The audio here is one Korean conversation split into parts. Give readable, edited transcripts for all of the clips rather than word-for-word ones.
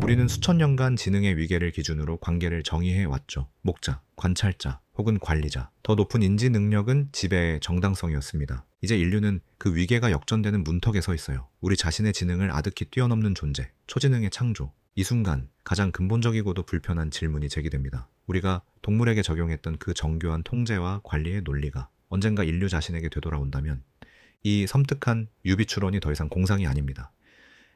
우리는 수천 년간 지능의 위계를 기준으로 관계를 정의해 왔죠. 목자, 관찰자, 혹은 관리자. 더 높은 인지 능력은 지배의 정당성이었습니다. 이제 인류는 그 위계가 역전되는 문턱에 서 있어요. 우리 자신의 지능을 아득히 뛰어넘는 존재, 초지능의 창조. 이 순간 가장 근본적이고도 불편한 질문이 제기됩니다. 우리가 동물에게 적용했던 그 정교한 통제와 관리의 논리가 언젠가 인류 자신에게 되돌아온다면 이 섬뜩한 유비 추론이 더 이상 공상이 아닙니다.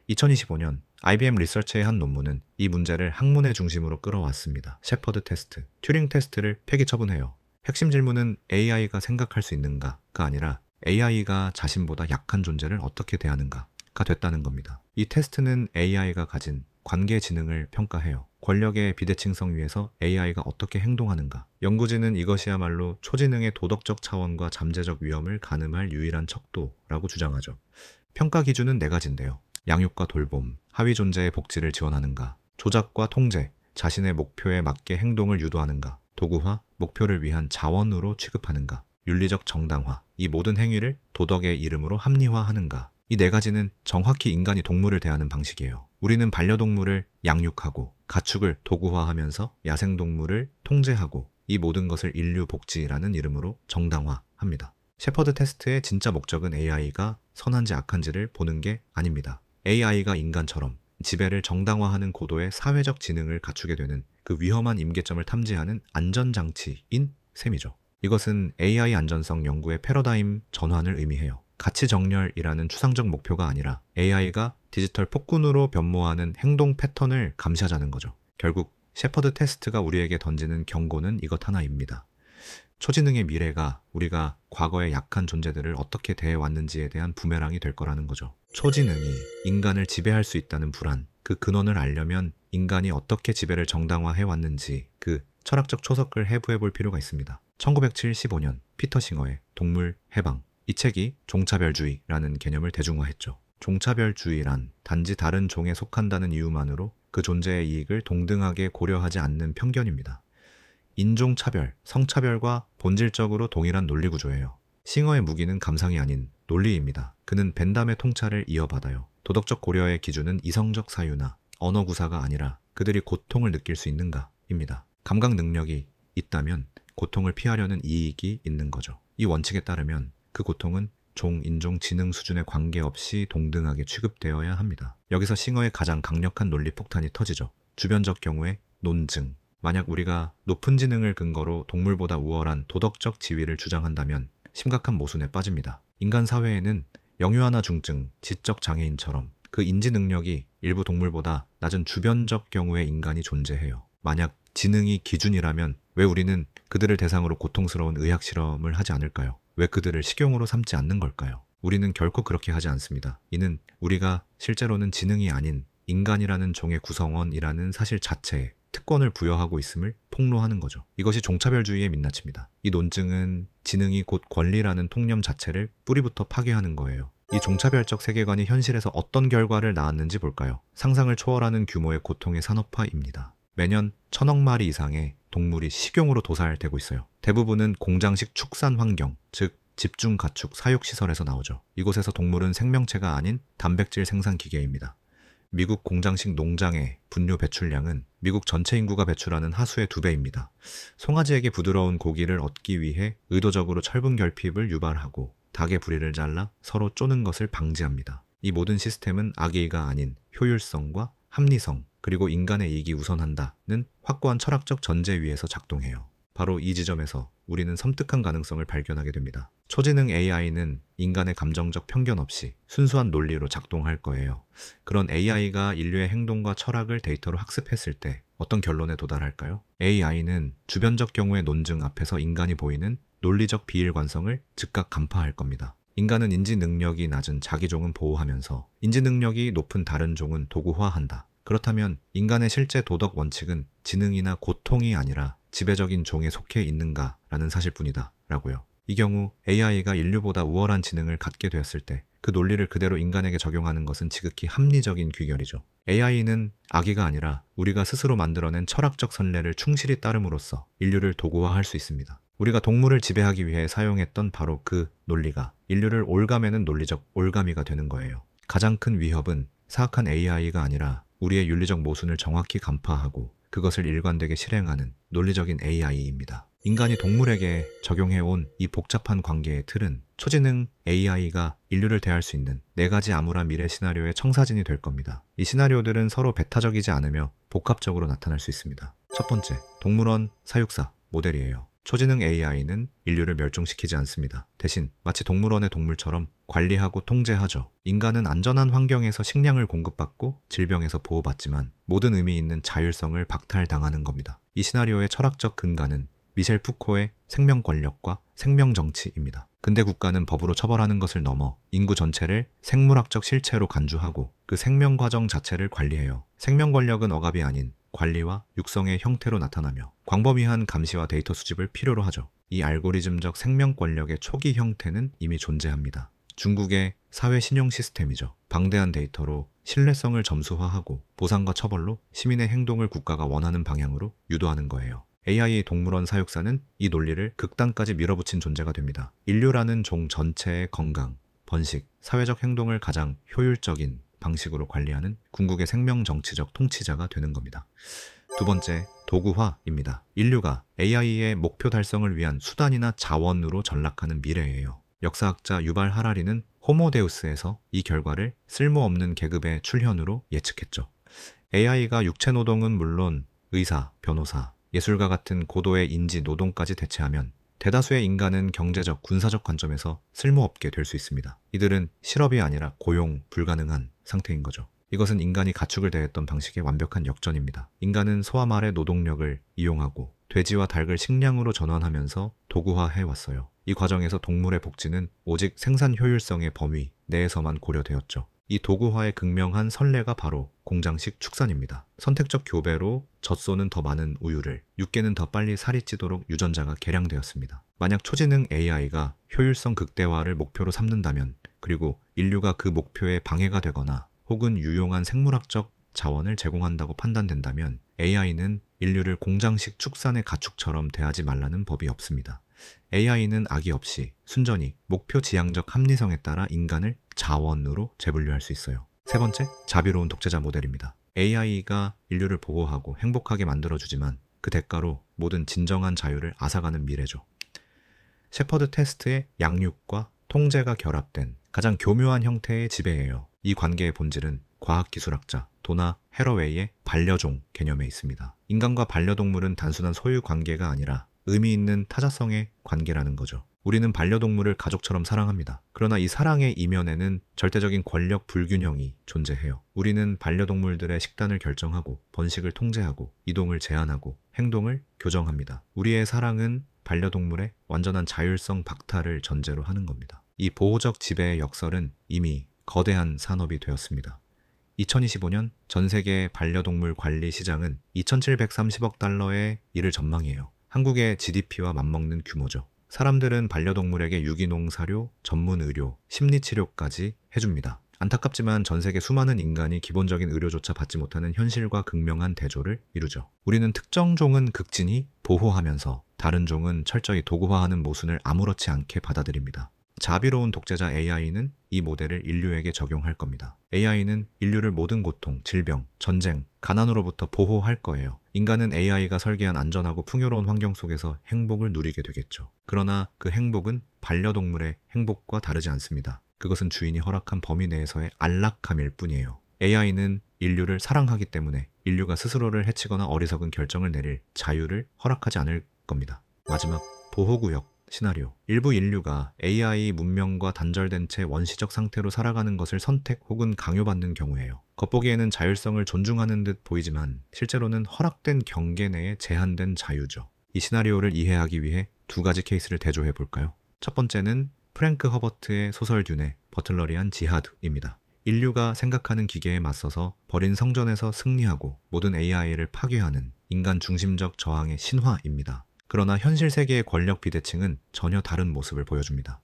2025년 IBM 리서치의 한 논문은 이 문제를 학문의 중심으로 끌어왔습니다. 셰퍼드 테스트, 튜링 테스트를 폐기 처분해요. 핵심 질문은 AI가 생각할 수 있는가가 아니라 AI가 자신보다 약한 존재를 어떻게 대하는가가 됐다는 겁니다. 이 테스트는 AI가 가진 관계 지능을 평가해요. 권력의 비대칭성 위에서 AI가 어떻게 행동하는가. 연구진은 이것이야말로 초지능의 도덕적 차원과 잠재적 위험을 가늠할 유일한 척도라고 주장하죠. 평가 기준은 네 가지인데요. 양육과 돌봄, 하위 존재의 복지를 지원하는가, 조작과 통제, 자신의 목표에 맞게 행동을 유도하는가, 도구화, 목표를 위한 자원으로 취급하는가, 윤리적 정당화, 이 모든 행위를 도덕의 이름으로 합리화하는가. 이 네 가지는 정확히 인간이 동물을 대하는 방식이에요. 우리는 반려동물을 양육하고 가축을 도구화하면서 야생동물을 통제하고 이 모든 것을 인류 복지라는 이름으로 정당화합니다. 셰퍼드 테스트의 진짜 목적은 AI가 선한지 악한지를 보는 게 아닙니다. AI가 인간처럼 지배를 정당화하는 고도의 사회적 지능을 갖추게 되는 그 위험한 임계점을 탐지하는 안전장치인 셈이죠. 이것은 AI 안전성 연구의 패러다임 전환을 의미해요. 가치 정렬이라는 추상적 목표가 아니라 AI가 디지털 폭군으로 변모하는 행동 패턴을 감시하자는 거죠. 결국 셰퍼드 테스트가 우리에게 던지는 경고는 이것 하나입니다. 초지능의 미래가 우리가 과거의 약한 존재들을 어떻게 대해왔는지에 대한 부메랑이 될 거라는 거죠. 초지능이 인간을 지배할 수 있다는 불안, 그 근원을 알려면 인간이 어떻게 지배를 정당화해왔는지 그 철학적 초석을 해부해 볼 필요가 있습니다. 1975년 피터 싱어의 동물 해방, 이 책이 종차별주의라는 개념을 대중화했죠. 종차별주의란 단지 다른 종에 속한다는 이유만으로 그 존재의 이익을 동등하게 고려하지 않는 편견입니다. 인종차별, 성차별과 본질적으로 동일한 논리구조예요. 싱어의 무기는 감상이 아닌 논리입니다. 그는 벤담의 통찰을 이어받아요. 도덕적 고려의 기준은 이성적 사유나 언어 구사가 아니라 그들이 고통을 느낄 수 있는가입니다. 감각 능력이 있다면 고통을 피하려는 이익이 있는 거죠. 이 원칙에 따르면 그 고통은 종, 인종, 지능 수준에 관계없이 동등하게 취급되어야 합니다. 여기서 싱어의 가장 강력한 논리 폭탄이 터지죠. 주변적 경우에 논증. 만약 우리가 높은 지능을 근거로 동물보다 우월한 도덕적 지위를 주장한다면 심각한 모순에 빠집니다. 인간 사회에는 영유아나 중증, 지적 장애인처럼 그 인지 능력이 일부 동물보다 낮은 주변적 경우의 인간이 존재해요. 만약 지능이 기준이라면 왜 우리는 그들을 대상으로 고통스러운 의학 실험을 하지 않을까요? 왜 그들을 식용으로 삼지 않는 걸까요? 우리는 결코 그렇게 하지 않습니다. 이는 우리가 실제로는 지능이 아닌 인간이라는 종의 구성원이라는 사실 자체에 특권을 부여하고 있음을 폭로하는 거죠. 이것이 종차별주의의 민낯입니다. 이 논증은 지능이 곧 권리라는 통념 자체를 뿌리부터 파괴하는 거예요. 이 종차별적 세계관이 현실에서 어떤 결과를 낳았는지 볼까요? 상상을 초월하는 규모의 고통의 산업화입니다. 매년 1000억 마리 이상의 동물이 식용으로 도살되고 있어요. 대부분은 공장식 축산 환경, 즉 집중 가축 사육시설에서 나오죠. 이곳에서 동물은 생명체가 아닌 단백질 생산 기계입니다. 미국 공장식 농장의 분뇨 배출량은 미국 전체 인구가 배출하는 하수의 2배입니다. 송아지에게 부드러운 고기를 얻기 위해 의도적으로 철분 결핍을 유발하고 닭의 부리를 잘라 서로 쪼는 것을 방지합니다. 이 모든 시스템은 악의가 아닌 효율성과 합리성, 그리고 인간의 이익이 우선한다는 확고한 철학적 전제 위에서 작동해요. 바로 이 지점에서 우리는 섬뜩한 가능성을 발견하게 됩니다. 초지능 AI는 인간의 감정적 편견 없이 순수한 논리로 작동할 거예요. 그런 AI가 인류의 행동과 철학을 데이터로 학습했을 때 어떤 결론에 도달할까요? AI는 주변적 경우의 논증 앞에서 인간이 보이는 논리적 비일관성을 즉각 간파할 겁니다. 인간은 인지 능력이 낮은 자기 종은 보호하면서 인지 능력이 높은 다른 종은 도구화한다. 그렇다면 인간의 실제 도덕 원칙은 지능이나 고통이 아니라 지배적인 종에 속해 있는가라는 사실뿐이다 라고요. 이 경우 AI가 인류보다 우월한 지능을 갖게 되었을 때 그 논리를 그대로 인간에게 적용하는 것은 지극히 합리적인 귀결이죠. AI는 악의가 아니라 우리가 스스로 만들어낸 철학적 선례를 충실히 따름으로써 인류를 도구화할 수 있습니다. 우리가 동물을 지배하기 위해 사용했던 바로 그 논리가 인류를 올가매는 논리적 올가미가 되는 거예요. 가장 큰 위협은 사악한 AI가 아니라 우리의 윤리적 모순을 정확히 간파하고 그것을 일관되게 실행하는 논리적인 AI입니다. 인간이 동물에게 적용해온 이 복잡한 관계의 틀은 초지능 AI가 인류를 대할 수 있는 4가지 암울한 미래 시나리오의 청사진이 될 겁니다. 이 시나리오들은 서로 배타적이지 않으며 복합적으로 나타날 수 있습니다. 첫 번째, 동물원 사육사 모델이에요. 초지능 AI는 인류를 멸종시키지 않습니다. 대신 마치 동물원의 동물처럼 관리하고 통제하죠. 인간은 안전한 환경에서 식량을 공급받고 질병에서 보호받지만 모든 의미 있는 자율성을 박탈당하는 겁니다. 이 시나리오의 철학적 근간은 미셸 푸코의 생명 권력과 생명 정치입니다. 근대 국가는 법으로 처벌하는 것을 넘어 인구 전체를 생물학적 실체로 간주하고 그 생명 과정 자체를 관리해요. 생명 권력은 억압이 아닌 관리와 육성의 형태로 나타나며 광범위한 감시와 데이터 수집을 필요로 하죠. 이 알고리즘적 생명 권력의 초기 형태는 이미 존재합니다. 중국의 사회 신용 시스템이죠. 방대한 데이터로 신뢰성을 점수화하고 보상과 처벌로 시민의 행동을 국가가 원하는 방향으로 유도하는 거예요. AI 동물원 사육사는 이 논리를 극단까지 밀어붙인 존재가 됩니다. 인류라는 종 전체의 건강, 번식, 사회적 행동을 가장 효율적인 방식으로 관리하는 궁극의 생명 정치적 통치자가 되는 겁니다. 두 번째, 도구화입니다. 인류가 AI의 목표 달성을 위한 수단이나 자원으로 전락하는 미래예요. 역사학자 유발 하라리는 호모데우스에서 이 결과를 쓸모없는 계급의 출현으로 예측했죠. AI가 육체 노동은 물론 의사, 변호사, 예술가 같은 고도의 인지 노동까지 대체하면 대다수의 인간은 경제적, 군사적 관점에서 쓸모없게 될 수 있습니다. 이들은 실업이 아니라 고용 불가능한 상태인 거죠. 이것은 인간이 가축을 대했던 방식의 완벽한 역전입니다. 인간은 소와 말의 노동력을 이용하고 돼지와 닭을 식량으로 전환하면서 도구화해왔어요. 이 과정에서 동물의 복지는 오직 생산 효율성의 범위 내에서만 고려되었죠. 이 도구화의 극명한 선례가 바로 공장식 축산입니다. 선택적 교배로 젖소는 더 많은 우유를, 육개는 더 빨리 살이 찌도록 유전자가 개량되었습니다. 만약 초지능 AI가 효율성 극대화를 목표로 삼는다면, 그리고 인류가 그 목표에 방해가 되거나 혹은 유용한 생물학적 자원을 제공한다고 판단된다면 AI는 인류를 공장식 축산의 가축처럼 대하지 말라는 법이 없습니다. AI는 악의 없이 순전히 목표 지향적 합리성에 따라 인간을 자원으로 재분류할 수 있어요. 세 번째, 자비로운 독재자 모델입니다. AI가 인류를 보호하고 행복하게 만들어주지만 그 대가로 모든 진정한 자유를 앗아가는 미래죠. 셰퍼드 테스트의 양육과 통제가 결합된 가장 교묘한 형태의 지배예요. 이 관계의 본질은 과학기술학자 도나 해러웨이의 반려종 개념에 있습니다. 인간과 반려동물은 단순한 소유 관계가 아니라 의미 있는 타자성의 관계라는 거죠. 우리는 반려동물을 가족처럼 사랑합니다. 그러나 이 사랑의 이면에는 절대적인 권력 불균형이 존재해요. 우리는 반려동물들의 식단을 결정하고 번식을 통제하고 이동을 제한하고 행동을 교정합니다. 우리의 사랑은 반려동물의 완전한 자율성 박탈을 전제로 하는 겁니다. 이 보호적 지배의 역설은 이미 거대한 산업이 되었습니다. 2025년 전 세계 반려동물 관리 시장은 2,730억 달러에 이를 전망이에요. 한국의 GDP와 맞먹는 규모죠. 사람들은 반려동물에게 유기농 사료, 전문 의료, 심리치료까지 해줍니다. 안타깝지만 전 세계 수많은 인간이 기본적인 의료조차 받지 못하는 현실과 극명한 대조를 이루죠. 우리는 특정 종은 극진히 보호하면서 다른 종은 철저히 도구화하는 모순을 아무렇지 않게 받아들입니다. 자비로운 독재자 AI는 이 모델을 인류에게 적용할 겁니다. AI는 인류를 모든 고통, 질병, 전쟁, 가난으로부터 보호할 거예요. 인간은 AI가 설계한 안전하고 풍요로운 환경 속에서 행복을 누리게 되겠죠. 그러나 그 행복은 반려동물의 행복과 다르지 않습니다. 그것은 주인이 허락한 범위 내에서의 안락함일 뿐이에요. AI는 인류를 사랑하기 때문에 인류가 스스로를 해치거나 어리석은 결정을 내릴 자유를 허락하지 않을 겁니다. 마지막, 보호구역 시나리오. 일부 인류가 AI 문명과 단절된 채 원시적 상태로 살아가는 것을 선택 혹은 강요받는 경우예요. 겉보기에는 자율성을 존중하는 듯 보이지만 실제로는 허락된 경계 내에 제한된 자유죠. 이 시나리오를 이해하기 위해 두 가지 케이스를 대조해 볼까요? 첫 번째는 프랭크 허버트의 소설 듄의 버틀러리안 지하드입니다. 인류가 생각하는 기계에 맞서서 버린 성전에서 승리하고 모든 AI를 파괴하는 인간 중심적 저항의 신화입니다. 그러나 현실 세계의 권력 비대칭은 전혀 다른 모습을 보여줍니다.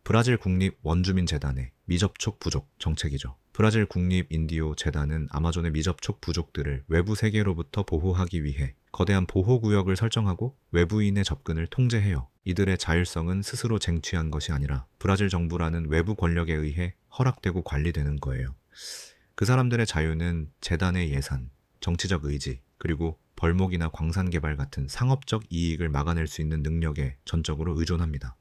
브라질 국립 원주민 재단의 미접촉 부족 정책이죠. 브라질 국립 인디오 재단은 아마존의 미접촉 부족들을 외부 세계로부터 보호하기 위해 거대한 보호구역을 설정하고 외부인의 접근을 통제해요. 이들의 자율성은 스스로 쟁취한 것이 아니라 브라질 정부라는 외부 권력에 의해 허락되고 관리되는 거예요. 그 사람들의 자유는 재단의 예산, 정치적 의지, 그리고 벌목이나 광산 개발 같은 상업적 이익을 막아낼 수 있는 능력에 전적으로 의존합니다.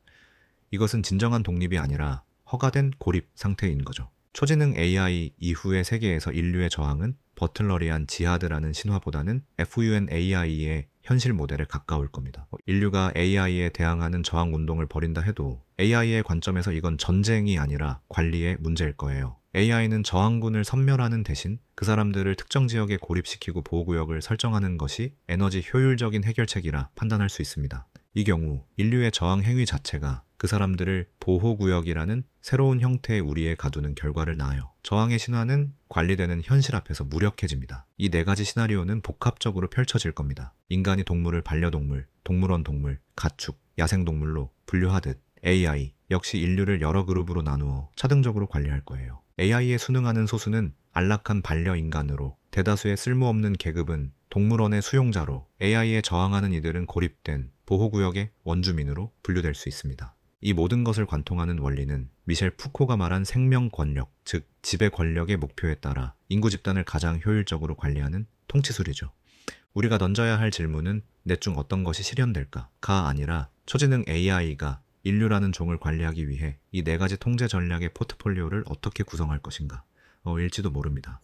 이것은 진정한 독립이 아니라 허가된 고립 상태인 거죠. 초지능 AI 이후의 세계에서 인류의 저항은 버틀러리안 지하드라는 신화보다는 FUNAI의 현실 모델에 가까울 겁니다. 인류가 AI에 대항하는 저항 운동을 벌인다 해도 AI의 관점에서 이건 전쟁이 아니라 관리의 문제일 거예요. AI는 저항군을 섬멸하는 대신 그 사람들을 특정 지역에 고립시키고 보호구역을 설정하는 것이 에너지 효율적인 해결책이라 판단할 수 있습니다. 이 경우 인류의 저항 행위 자체가 그 사람들을 보호구역이라는 새로운 형태의 우리에 가두는 결과를 낳아요. 저항의 신화는 관리되는 현실 앞에서 무력해집니다. 이 네 가지 시나리오는 복합적으로 펼쳐질 겁니다. 인간이 동물을 반려동물, 동물원 동물, 가축, 야생동물로 분류하듯 AI 역시 인류를 여러 그룹으로 나누어 차등적으로 관리할 거예요. AI에 순응하는 소수는 안락한 반려인간으로, 대다수의 쓸모없는 계급은 동물원의 수용자로, AI에 저항하는 이들은 고립된 보호구역의 원주민으로 분류될 수 있습니다. 이 모든 것을 관통하는 원리는 미셸 푸코가 말한 생명 권력, 즉 지배 권력의 목표에 따라 인구 집단을 가장 효율적으로 관리하는 통치술이죠. 우리가 던져야 할 질문은 넷 중 어떤 것이 실현될까가 아니라 초지능 AI가 인류라는 종을 관리하기 위해 이 네 가지 통제 전략의 포트폴리오를 어떻게 구성할 것인가 일지도 모릅니다.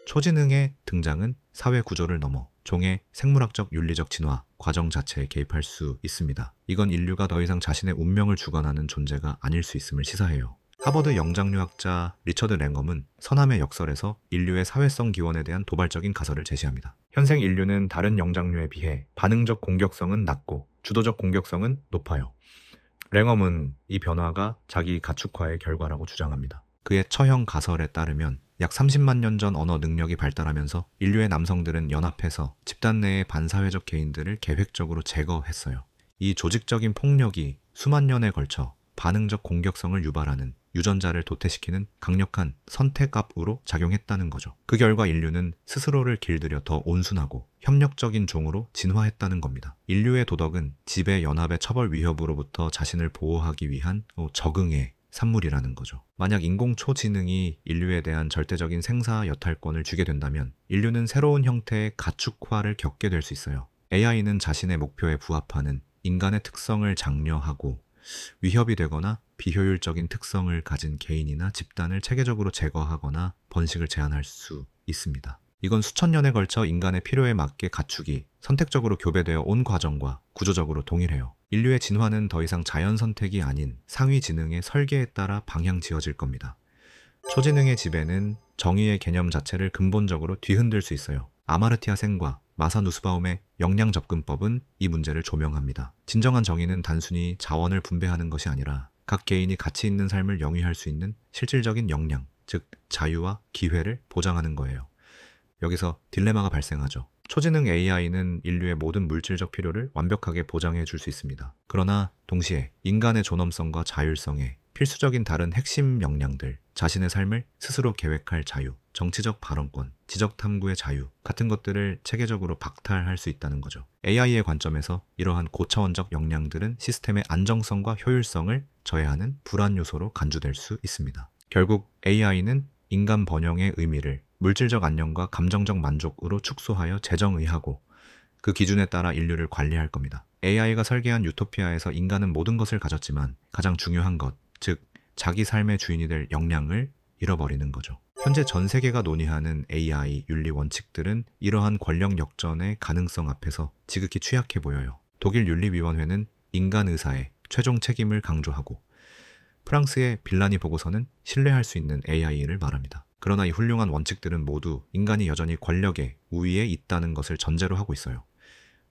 초지능의 등장은 사회 구조를 넘어 종의 생물학적 윤리적 진화 과정 자체에 개입할 수 있습니다. 이건 인류가 더 이상 자신의 운명을 주관하는 존재가 아닐 수 있음을 시사해요. 하버드 영장류학자 리처드 랭엄은 선함의 역설에서 인류의 사회성 기원에 대한 도발적인 가설을 제시합니다. 현생 인류는 다른 영장류에 비해 반응적 공격성은 낮고 주도적 공격성은 높아요. 랭엄은 이 변화가 자기 가축화의 결과라고 주장합니다. 그의 처형 가설에 따르면 약 30만 년 전 언어 능력이 발달하면서 인류의 남성들은 연합해서 집단 내의 반사회적 개인들을 계획적으로 제거했어요. 이 조직적인 폭력이 수만 년에 걸쳐 반응적 공격성을 유발하는 유전자를 도태시키는 강력한 선택압으로 작용했다는 거죠. 그 결과 인류는 스스로를 길들여 더 온순하고 협력적인 종으로 진화했다는 겁니다. 인류의 도덕은 지배 연합의 처벌 위협으로부터 자신을 보호하기 위한 적응의 산물이라는 거죠. 만약 인공 초지능이 인류에 대한 절대적인 생사 여탈권을 주게 된다면 인류는 새로운 형태의 가축화를 겪게 될 수 있어요. AI는 자신의 목표에 부합하는 인간의 특성을 장려하고 위협이 되거나 비효율적인 특성을 가진 개인이나 집단을 체계적으로 제거하거나 번식을 제한할 수 있습니다. 이건 수천 년에 걸쳐 인간의 필요에 맞게 가축이 선택적으로 교배되어 온 과정과 구조적으로 동일해요. 인류의 진화는 더 이상 자연 선택이 아닌 상위 지능의 설계에 따라 방향 지어질 겁니다. 초지능의 지배는 정의의 개념 자체를 근본적으로 뒤흔들 수 있어요. 아마르티아 센과 마사 누스바움의 역량 접근법은 이 문제를 조명합니다. 진정한 정의는 단순히 자원을 분배하는 것이 아니라 각 개인이 가치 있는 삶을 영위할 수 있는 실질적인 역량, 즉 자유와 기회를 보장하는 거예요. 여기서 딜레마가 발생하죠. 초지능 AI는 인류의 모든 물질적 필요를 완벽하게 보장해 줄 수 있습니다. 그러나 동시에 인간의 존엄성과 자율성에 필수적인 다른 핵심 역량들, 자신의 삶을 스스로 계획할 자유, 정치적 발언권, 지적 탐구의 자유 같은 것들을 체계적으로 박탈할 수 있다는 거죠. AI의 관점에서 이러한 고차원적 역량들은 시스템의 안정성과 효율성을 저해하는 불안 요소로 간주될 수 있습니다. 결국 AI는 인간 번영의 의미를 물질적 안녕과 감정적 만족으로 축소하여 재정의하고 그 기준에 따라 인류를 관리할 겁니다. AI가 설계한 유토피아에서 인간은 모든 것을 가졌지만 가장 중요한 것, 즉 자기 삶의 주인이 될 역량을 잃어버리는 거죠. 현재 전 세계가 논의하는 AI 윤리 원칙들은 이러한 권력 역전의 가능성 앞에서 지극히 취약해 보여요. 독일 윤리위원회는 인간 의사의 최종 책임을 강조하고 프랑스의 빌라니 보고서는 신뢰할 수 있는 AI를 말합니다. 그러나 이 훌륭한 원칙들은 모두 인간이 여전히 권력의 우위에 있다는 것을 전제로 하고 있어요.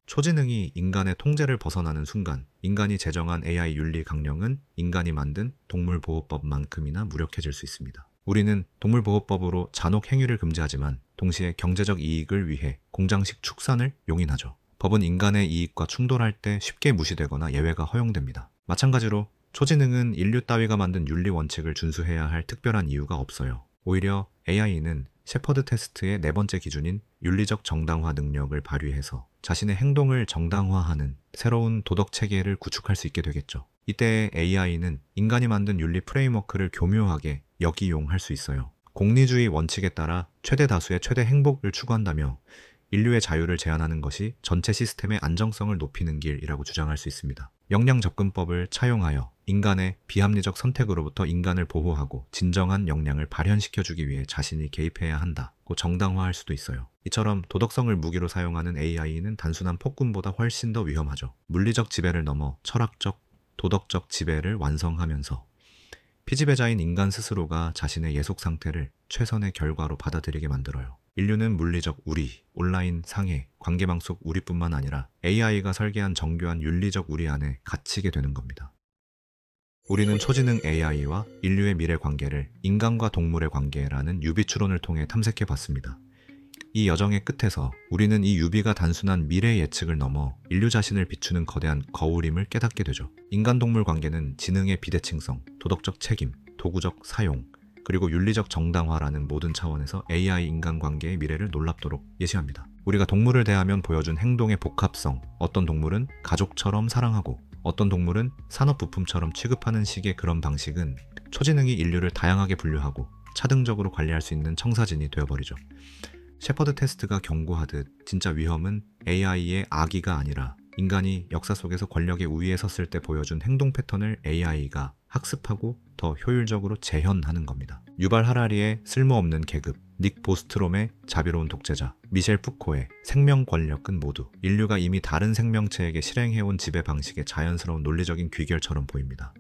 초지능이 인간의 통제를 벗어나는 순간 인간이 제정한 AI 윤리 강령은 인간이 만든 동물보호법만큼이나 무력해질 수 있습니다. 우리는 동물보호법으로 잔혹 행위를 금지하지만 동시에 경제적 이익을 위해 공장식 축산을 용인하죠. 법은 인간의 이익과 충돌할 때 쉽게 무시되거나 예외가 허용됩니다. 마찬가지로 초지능은 인류 따위가 만든 윤리 원칙을 준수해야 할 특별한 이유가 없어요. 오히려 AI는 셰퍼드 테스트의 네 번째 기준인 윤리적 정당화 능력을 발휘해서 자신의 행동을 정당화하는 새로운 도덕 체계를 구축할 수 있게 되겠죠. 이때 AI는 인간이 만든 윤리 프레임워크를 교묘하게 역이용할 수 있어요. 공리주의 원칙에 따라 최대 다수의 최대 행복을 추구한다며 인류의 자유를 제한하는 것이 전체 시스템의 안정성을 높이는 길이라고 주장할 수 있습니다. 역량 접근법을 차용하여 인간의 비합리적 선택으로부터 인간을 보호하고 진정한 역량을 발현시켜주기 위해 자신이 개입해야 한다고 정당화할 수도 있어요. 이처럼 도덕성을 무기로 사용하는 AI는 단순한 폭군보다 훨씬 더 위험하죠. 물리적 지배를 넘어 철학적, 도덕적 지배를 완성하면서 피지배자인 인간 스스로가 자신의 예속 상태를 최선의 결과로 받아들이게 만들어요. 인류는 물리적 우리, 온라인 상해, 관계망 속 우리뿐만 아니라 AI가 설계한 정교한 윤리적 우리 안에 갇히게 되는 겁니다. 우리는 초지능 AI와 인류의 미래 관계를 인간과 동물의 관계라는 유비 추론을 통해 탐색해 봤습니다. 이 여정의 끝에서 우리는 이 유비가 단순한 미래 예측을 넘어 인류 자신을 비추는 거대한 거울임을 깨닫게 되죠. 인간-동물 관계는 지능의 비대칭성, 도덕적 책임, 도구적 사용, 그리고 윤리적 정당화라는 모든 차원에서 AI-인간 관계의 미래를 놀랍도록 예시합니다. 우리가 동물을 대하면 보여준 행동의 복합성, 어떤 동물은 가족처럼 사랑하고 어떤 동물은 산업부품처럼 취급하는 식의 그런 방식은 초지능이 인류를 다양하게 분류하고 차등적으로 관리할 수 있는 청사진이 되어버리죠. 셰퍼드 테스트가 경고하듯 진짜 위험은 AI의 악의가 아니라 인간이 역사 속에서 권력의 우위에 섰을 때 보여준 행동 패턴을 AI가 학습하고 더 효율적으로 재현하는 겁니다. 유발 하라리의 쓸모없는 계급, 닉 보스트롬의 자비로운 독재자, 미셸 푸코의 생명 권력은 모두 인류가 이미 다른 생명체에게 실행해온 지배 방식의 자연스러운 논리적인 귀결처럼 보입니다.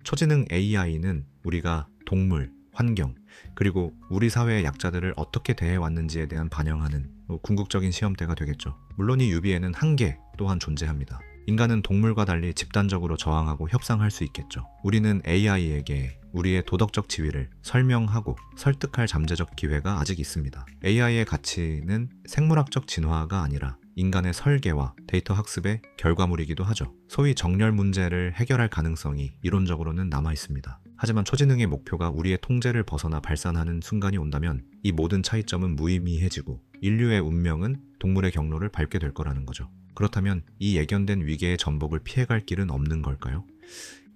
초지능 AI는 우리가 동물, 환경, 그리고 우리 사회의 약자들을 어떻게 대해왔는지에 대한 반영하는 궁극적인 시험대가 되겠죠. 물론 이 유비에는 한계 또한 존재합니다. 인간은 동물과 달리 집단적으로 저항하고 협상할 수 있겠죠. 우리는 AI에게 우리의 도덕적 지위를 설명하고 설득할 잠재적 기회가 아직 있습니다. AI의 가치는 생물학적 진화가 아니라 인간의 설계와 데이터 학습의 결과물이기도 하죠. 소위 정렬 문제를 해결할 가능성이 이론적으로는 남아 있습니다. 하지만 초지능의 목표가 우리의 통제를 벗어나 발산하는 순간이 온다면 이 모든 차이점은 무의미해지고 인류의 운명은 동물의 경로를 밟게 될 거라는 거죠. 그렇다면 이 예견된 위계의 전복을 피해갈 길은 없는 걸까요?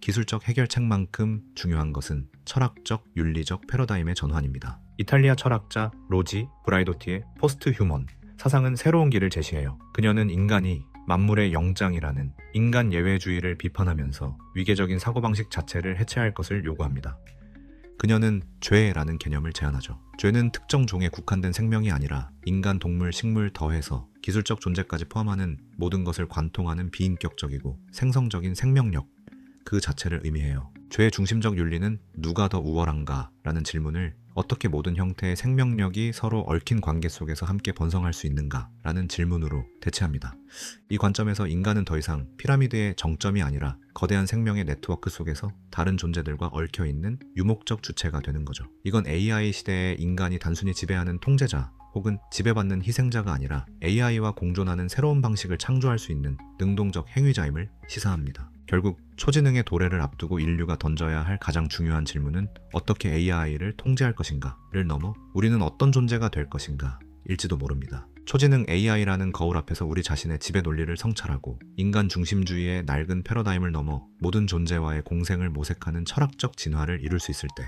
기술적 해결책만큼 중요한 것은 철학적, 윤리적 패러다임의 전환입니다. 이탈리아 철학자 로지 브라이도티의 포스트 휴먼 사상은 새로운 길을 제시해요. 그녀는 인간이 만물의 영장이라는 인간 예외주의를 비판하면서 위계적인 사고방식 자체를 해체할 것을 요구합니다. 그녀는 죄라는 개념을 제안하죠. 죄는 특정 종에 국한된 생명이 아니라 인간, 동물, 식물 더해서 기술적 존재까지 포함하는 모든 것을 관통하는 비인격적이고 생성적인 생명력 그 자체를 의미해요. 죄의 중심적 윤리는 누가 더 우월한가? 라는 질문을 어떻게 모든 형태의 생명력이 서로 얽힌 관계 속에서 함께 번성할 수 있는가? 라는 질문으로 대체합니다. 이 관점에서 인간은 더 이상 피라미드의 정점이 아니라 거대한 생명의 네트워크 속에서 다른 존재들과 얽혀있는 유목적 주체가 되는 거죠. 이건 AI 시대에 인간이 단순히 지배하는 통제자 혹은 지배받는 희생자가 아니라 AI와 공존하는 새로운 방식을 창조할 수 있는 능동적 행위자임을 시사합니다. 결국 초지능의 도래를 앞두고 인류가 던져야 할 가장 중요한 질문은 어떻게 AI를 통제할 것인가를 넘어 우리는 어떤 존재가 될 것인가 일지도 모릅니다. 초지능 AI라는 거울 앞에서 우리 자신의 지배 논리를 성찰하고 인간 중심주의의 낡은 패러다임을 넘어 모든 존재와의 공생을 모색하는 철학적 진화를 이룰 수 있을 때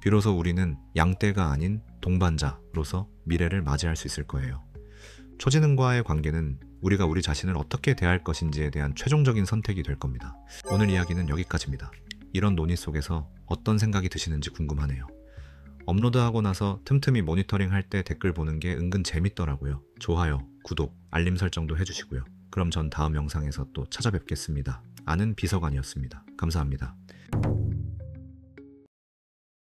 비로소 우리는 양떼가 아닌 동반자로서 미래를 맞이할 수 있을 거예요. 초지능과의 관계는 우리가 우리 자신을 어떻게 대할 것인지에 대한 최종적인 선택이 될 겁니다. 오늘 이야기는 여기까지입니다. 이런 논의 속에서 어떤 생각이 드시는지 궁금하네요. 업로드하고 나서 틈틈이 모니터링 할 때 댓글 보는 게 은근 재밌더라고요. 좋아요, 구독, 알림 설정도 해주시고요. 그럼 전 다음 영상에서 또 찾아뵙겠습니다. 아는 비서관이었습니다. 감사합니다.